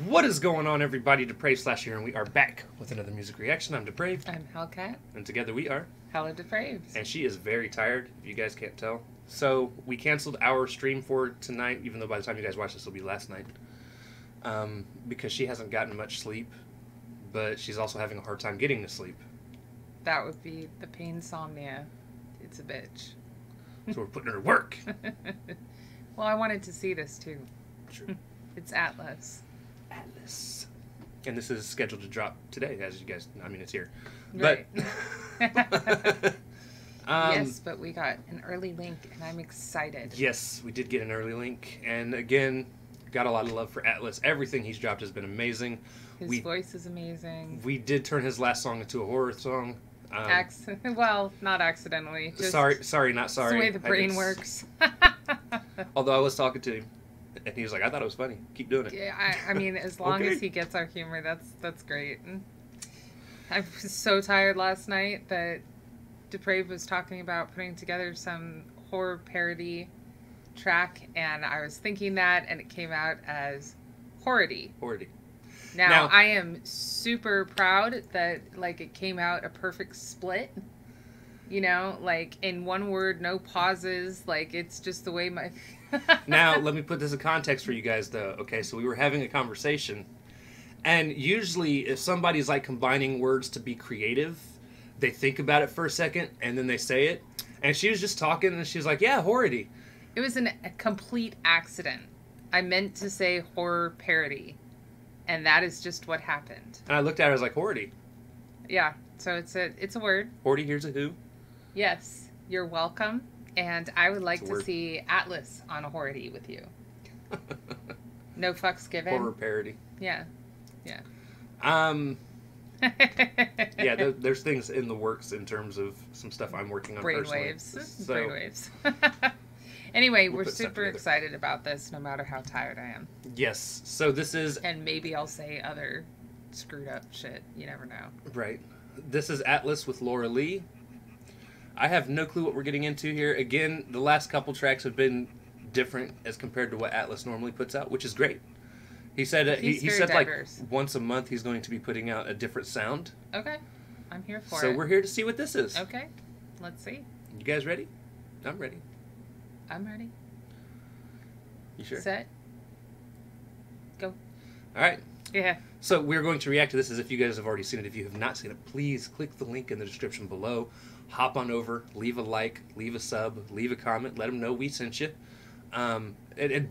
What is going on, everybody? Depraved Slash here, and we are back with another music reaction. I'm Depraved. I'm Hellcat. And together we are HellaDepraved. And she is very tired, if you guys can't tell. So we canceled our stream for tonight, even though by the time you guys watch this, it'll be last night. Because she hasn't gotten much sleep, but she's also having a hard time getting to sleep. That would be the painsomnia. It's a bitch. So we're putting her to work. Well, I wanted to see this too. True. It's Atlus. Atlus. And this is scheduled to drop today, as you guys, I mean, it's here. Right. But, yes, but we got an early link, and I'm excited. Yes, we did get an early link. And again, got a lot of love for Atlus. Everything he's dropped has been amazing. His voice is amazing. We did turn his last song into a horror song. Well, not accidentally. Just sorry, not sorry. It's the way the brain works. Although I was talking to him, and he was like, "I thought it was funny. Keep doing it." Yeah, I mean, as long as he gets our humor, that's great. I was so tired last night that Depraved was talking about putting together some horror parody track, and I was thinking that, and it came out as Horrity. Horrity. Now, I am super proud that, like, it came out a perfect split. You know, like, in one word, no pauses. Like, it's just the way my... Now, let me put this in context for you guys, though. Okay, so we were having a conversation. And usually, if somebody's, like, combining words to be creative, they think about it for a second, and then they say it. And she was just talking, and she's like, yeah, horrity. It was a complete accident. I meant to say horror parody. And that is just what happened. And I looked at her, I was like, horrity. Yeah, so it's a word. Horrity, here's a who. Yes, you're welcome. And I would like to see Atlus on a horrity with you. No fucks given. Horror parody. Yeah. Yeah. Yeah, there's things in the works in terms of some stuff I'm working on personally. Brainwaves. Brainwaves. Anyway, we're super excited about this, no matter how tired I am. Yes. So this is... And maybe I'll say other screwed up shit. You never know. Right. This is Atlus with Laura Lee. I have no clue what we're getting into here. Again, the last couple tracks have been different as compared to what Atlus normally puts out, which is great. He said he said diverse. Like once a month he's going to be putting out a different sound. Okay. I'm here for it. So we're here to see what this is. Okay. Let's see. You guys ready? I'm ready. I'm ready. You sure? Set. Go. All right. Yeah. So we're going to react to this as if you guys have already seen it. If you have not seen it, please click the link in the description below. Hop on over, leave a like, leave a sub, leave a comment, let them know we sent you. And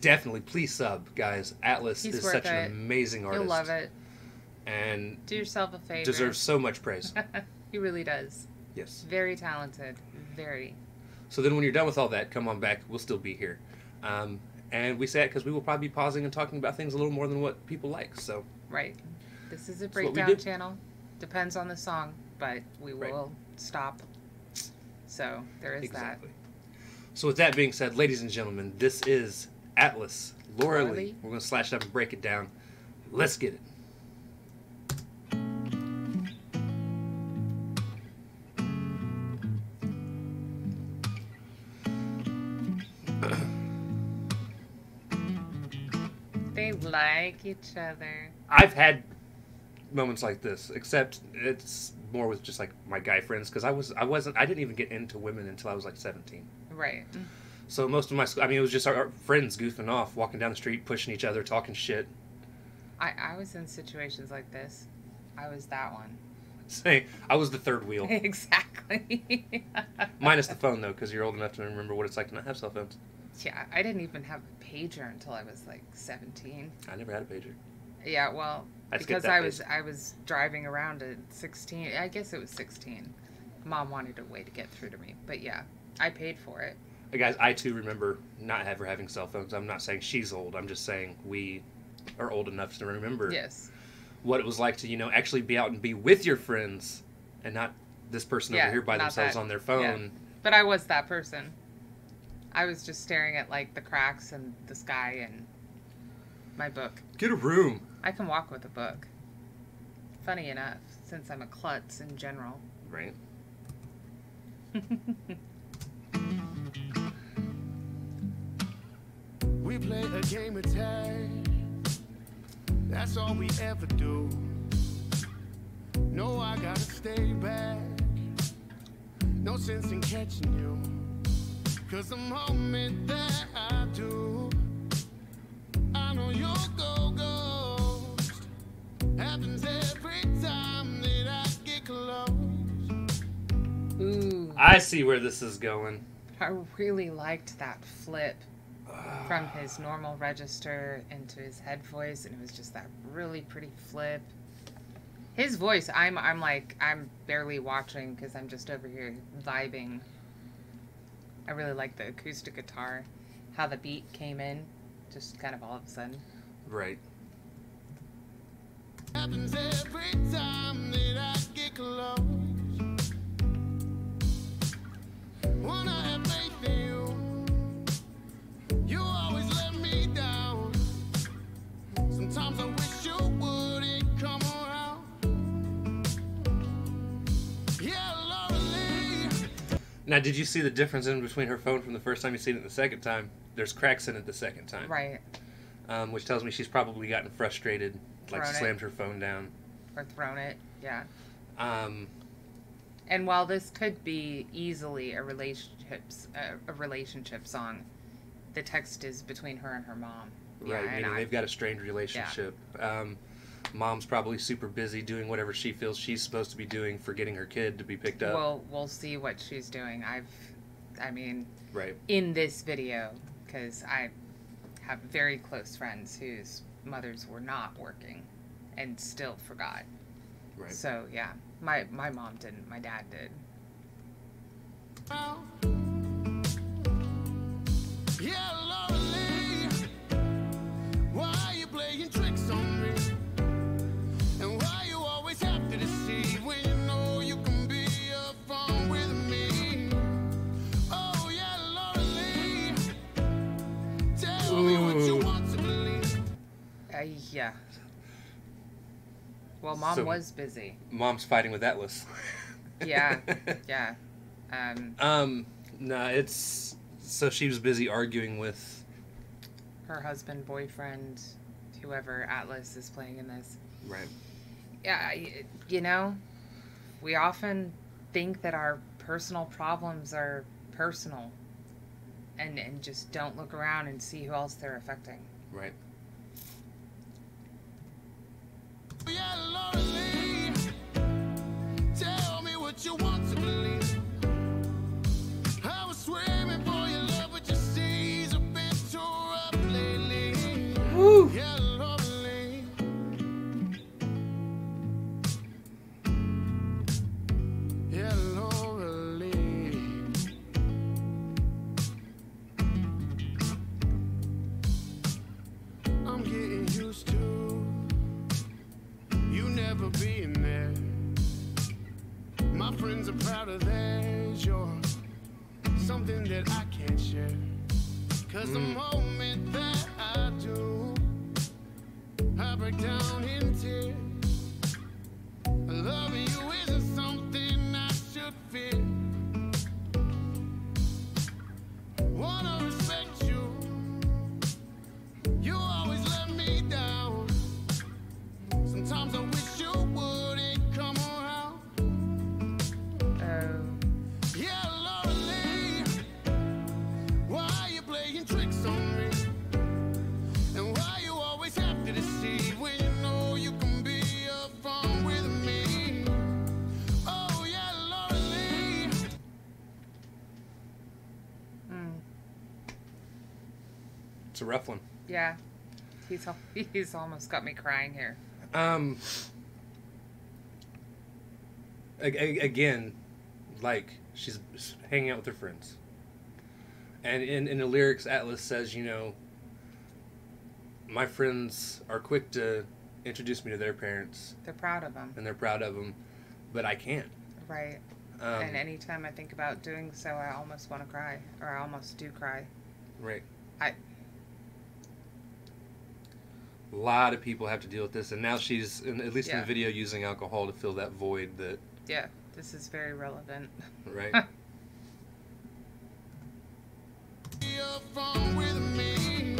definitely, please sub, guys. Atlus is such an amazing artist. You'll love it. And do yourself a favor. Deserves so much praise. He really does. Yes. Very talented. Very. So then when you're done with all that, come on back. We'll still be here. And we say it because we will probably be pausing and talking about things a little more than what people like. So right. This is a breakdown channel. Depends on the song, but we will stop. So there is that. So with that being said, ladies and gentlemen, this is Atlus, Laura Lee. We're going to slash it up and break it down. Let's get it. They like each other. I've had moments like this, except it's more with just like my guy friends, because I didn't even get into women until I was like 17. Right. So most of my, it was just our friends goofing off, walking down the street, pushing each other, talking shit. I was in situations like this. I was that one. Say, I was the third wheel. Exactly. Minus the phone, though, because you're old enough to remember what it's like to not have cell phones. Yeah, I didn't even have a pager until I was like 17. I never had a pager. Yeah, well, because I was driving around at 16. I guess it was 16. Mom wanted a way to get through to me. But yeah, I paid for it. Guys, I too remember not ever having cell phones. I'm not saying she's old. I'm just saying we are old enough to remember what it was like to, actually be out and be with your friends and not this person over here by themselves on their phone. Yeah. But I was that person. I was just staring at, like, the cracks and the sky and my book. Get a room. I can walk with a book. Funny enough, since I'm a klutz in general. Right. play a game of tag. That's all we ever do. No, I gotta stay back. No sense in catching you. 'Cause the moment that I do, I know you'll go ghost. Happens every time that I get close. Ooh. I see where this is going. I really liked that flip from his normal register into his head voice, and it was just that really pretty flip. His voice, I'm barely watching because I'm just over here vibing. I really like the acoustic guitar, how the beat came in, just kind of all of a sudden. Right. Happens every time that I get close. When I have faith in you, you always let me down. Sometimes I wish you wouldn't come around. Yeah, Lorelei. Now, did you see the difference in between her phone from the first time you seen it and the second time? There's cracks in it the second time. Right. Which tells me she's probably gotten frustrated, like slammed her phone down. Or thrown it, yeah. Um, And while this could be easily a relationship song, the text is between her and her mom. right, Yeah, meaning they've got a strained relationship. Mom's probably super busy doing whatever she feels she's supposed to be doing for getting her kid to be picked up. Well, we'll see what she's doing. Right. In this video, because I have very close friends whose mothers were not working and still forgot. Right. So, yeah, my mom didn't. My dad did. Yeah, Lorelei, why are you playing tricks on me? And why you always have to deceive when you know you can be upfront with me? Oh yeah, Lorelei, tell me what you want to believe. Yeah. Well, Mom So- was busy. Mom's fighting with Atlus. Yeah, yeah. No, it's... So she was busy arguing with... Her husband, boyfriend, whoever Atlus is playing in this. Right. Yeah, you know, we often think that our personal problems are personal and just don't look around and see who else they're affecting. Right. Yeah, Lorelei, tell me what you want to believe. I was swimming for your love, but your seas have been tore up lately. Woo! Yeah, Lorelei. Yeah, Lorelei. I'm getting used to you never being there. My friends are proud of theirs. You're something that I can't share. 'Cause the moment that I do, I break down in tears. Loving you isn't something I should fear. Wanna respect you. You always let me down. Sometimes I wish you wouldn't come around. Yeah, Lorelei, why are you playing tricks on me? And why you always have to deceive when you know you can be upfront with me? Oh yeah, Lorelei. It's a rough one. Yeah, he's almost got me crying here. Again, like, she's hanging out with her friends. And in the lyrics, Atlus says, you know, my friends are quick to introduce me to their parents, They're proud of him, and they're proud of them, but I can't. right? And anytime I think about doing so, I almost want to cry, or I almost do cry. Right. I A lot of people have to deal with this, and now she's, at least in Yeah. the video, using alcohol to fill that void that, Yeah, this is very relevant. right? Be upfront with me.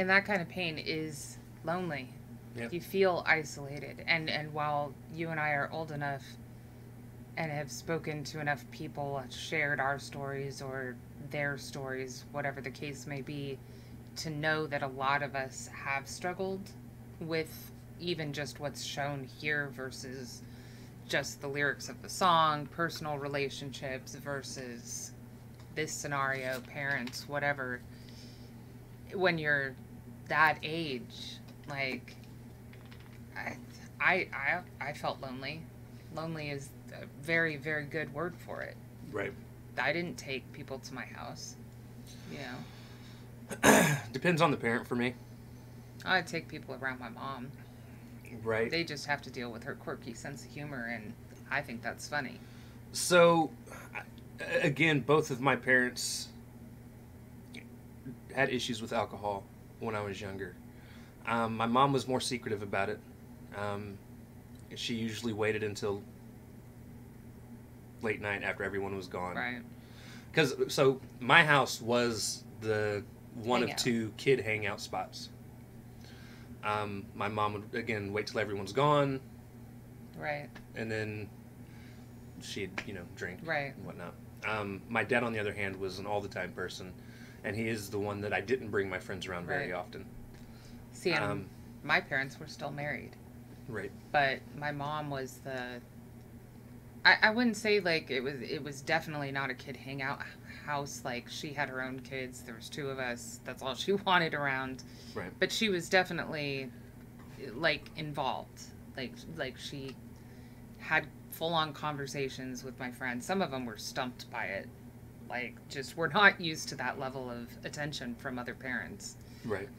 And that kind of pain is lonely. Yep. You feel isolated. And while you and I are old enough and have spoken to enough people, shared our stories or their stories, whatever the case may be, to know that a lot of us have struggled with even just what's shown here versus just the lyrics of the song, personal relationships versus this scenario, parents, whatever. When you're that age, like, I felt lonely. Lonely is a very, very good word for it. Right. I didn't take people to my house, you know. Depends on the parent for me. I take people around my mom. Right. They just have to deal with her quirky sense of humor, and I think that's funny. So, again, both of my parents had issues with alcohol when I was younger. My mom was more secretive about it. She usually waited until late night after everyone was gone. Right. So my house was the one Hangout. of two kid hangout spots. My mom would, again, wait till everyone's gone, Right. and then she'd, drink Right. and whatnot. My dad, on the other hand, was an all-the-time person, and he is the one that I didn't bring my friends around very Right. often. See, and my parents were still married. Right. But my mom was I wouldn't say like it was definitely not a kid hangout house. Like, she had her own kids. There was two of us. That's all she wanted around. Right. But she was definitely like involved. Like she had full on conversations with my friends. Some of them were stumped by it. Like, just were not used to that level of attention from other parents. Right.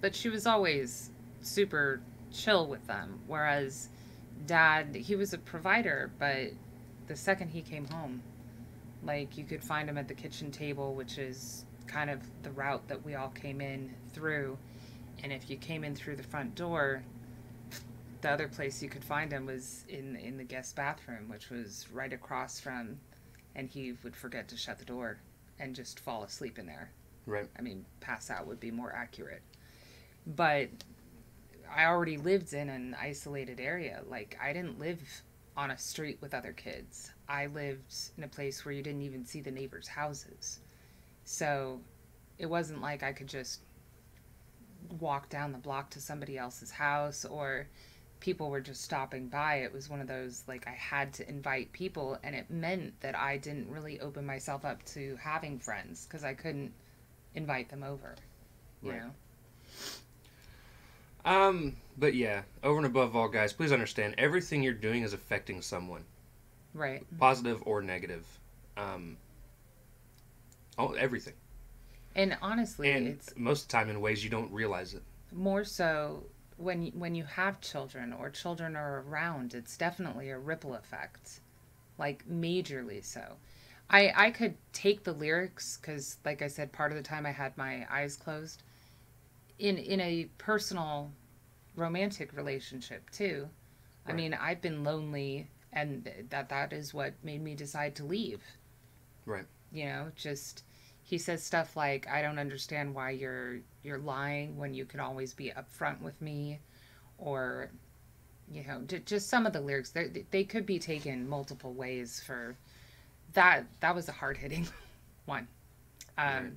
But she was always super chill with them. Whereas Dad, he was a provider, but the second he came home, like, you could find him at the kitchen table, which is kind of the route that we all came in through. And if you came in through the front door, the other place you could find him was in the guest bathroom, which was right across from, and he would forget to shut the door and just fall asleep in there. Right. I mean, pass out would be more accurate. But I already lived in an isolated area. Like, I didn't live on a street with other kids. I lived in a place where you didn't even see the neighbors' houses. So it wasn't like I could just walk down the block to somebody else's house, or people were just stopping by. It was one of those, like, I had to invite people, and it meant that I didn't really open myself up to having friends because I couldn't invite them over, you know? But yeah, over and above all, guys, please understand, everything you're doing is affecting someone. Right. Positive or negative. Everything. And honestly, And it's most of the time in ways you don't realize it. more so when you have children or children are around, it's definitely a ripple effect, like majorly so. I could take the lyrics because, like I said, part of the time I had my eyes closed. In a personal romantic relationship too. I Right. mean, I've been lonely, and that is what made me decide to leave. Right. You know, just he says stuff like, I don't understand why you're lying when you can always be upfront with me, or, you know, just some of the lyrics, they could be taken multiple ways. For that was a hard-hitting one. Right.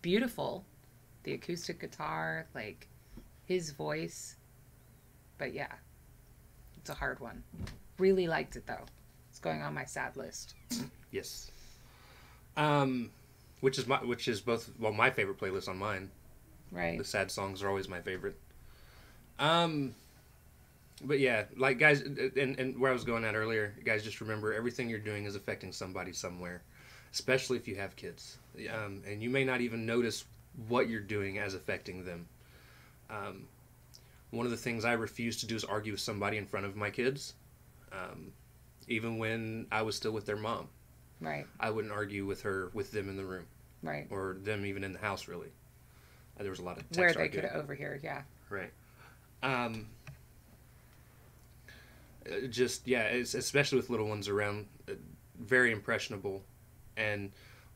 Beautiful, the acoustic guitar, like his voice, but yeah, it's a hard one. Really liked it though. It's going on my sad list. Yes. Which is both, well, my favorite playlist on mine. Right. The sad songs are always my favorite. But yeah, like, guys, and where I was going at earlier, guys, just remember, everything you're doing is affecting somebody somewhere, especially if you have kids. And you may not even notice what you're doing as affecting them. One of the things I refuse to do is argue with somebody in front of my kids, even when I was still with their mom. Right. I wouldn't argue with them in the room. Right. Or them even in the house, really. There was a lot of text Where they arguing. could overhear, yeah. Right. Just, yeah, it's, especially with little ones around, very impressionable. And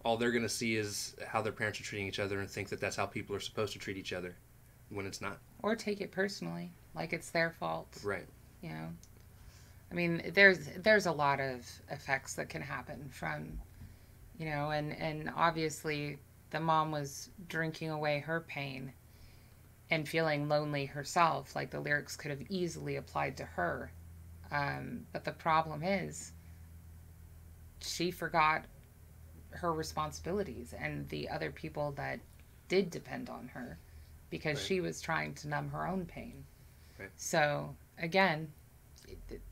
all they're going to see is how their parents are treating each other and think that that's how people are supposed to treat each other. when it's not. Or take it personally, like it's their fault. Right. You know? I mean, there's a lot of effects that can happen from, you know, and obviously the mom was drinking away her pain and feeling lonely herself. Like, the lyrics could have easily applied to her. But the problem is, she forgot her responsibilities and the other people that did depend on her, because Right. she was trying to numb her own pain. Right. So, again,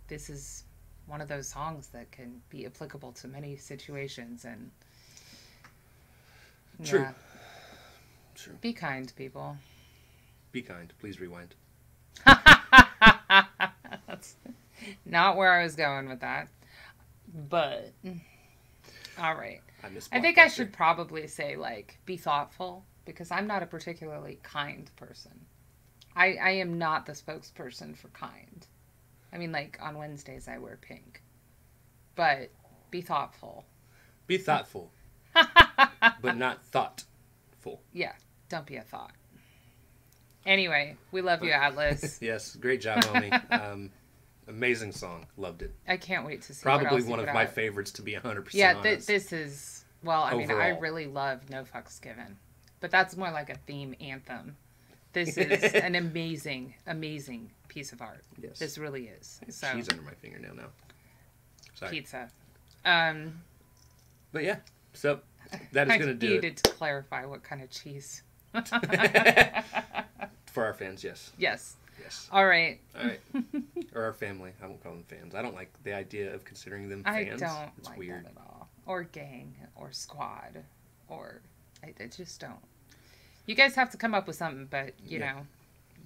this is one of those songs that can be applicable to many situations. And True. yeah, True. be kind, people. Be kind. Please rewind. That's not where I was going with that. But, all right. I think I should probably say, like, be thoughtful, because I'm not a particularly kind person. I am not the spokesperson for kind. I mean, like, on Wednesdays I wear pink. But be thoughtful. Be thoughtful. But not thoughtful. Yeah, don't be a thought. Anyway, we love you, Atlus. Yes, great job, homie. Amazing song. Loved it. I can't wait to see Probably what else one you of put my out. favorites, to be 100% Yeah, honest. this is... Well, I mean, I Overall. really love No Fucks Given. But that's more like a theme anthem. This is an amazing, amazing piece of art. Yes. This really is. There's So, cheese under my fingernail now. Sorry. pizza. But yeah, so that is going to do I it. needed to clarify what kind of cheese. For our fans, yes. Yes. Yes. All right. All right. Or our family. I won't call them fans. I don't like the idea of considering them I fans. don't It's like weird. that at all. Or gang, or squad, or... I just don't. You guys have to come up with something, but, you Yeah. know,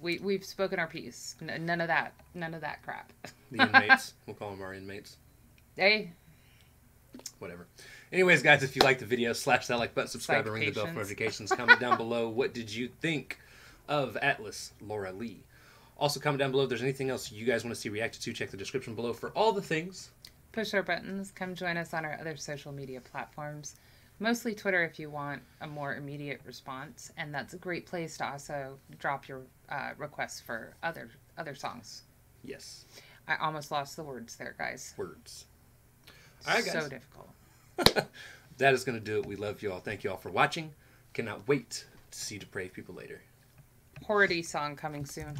we've spoken our piece. None of that. None of that crap. The inmates. We'll call them our inmates. Hey, Whatever. Anyways, guys, if you liked the video, slash that like button, subscribe, and ring the bell for Citations. notifications. Comment down below, what did you think of Atlus, Laura Lee? Also, comment down below if there's anything else you guys want to see reacted to. Check the description below for all the things. push our buttons. Come join us on our other social media platforms. Mostly Twitter if you want a more immediate response. And that's a great place to also drop your requests for other songs. Yes. I almost lost the words there, guys. Words. All right, guys. So difficult. That is going to do it. We love you all. Thank you all for watching. Cannot wait to see Depraved people later. Horrity song coming soon.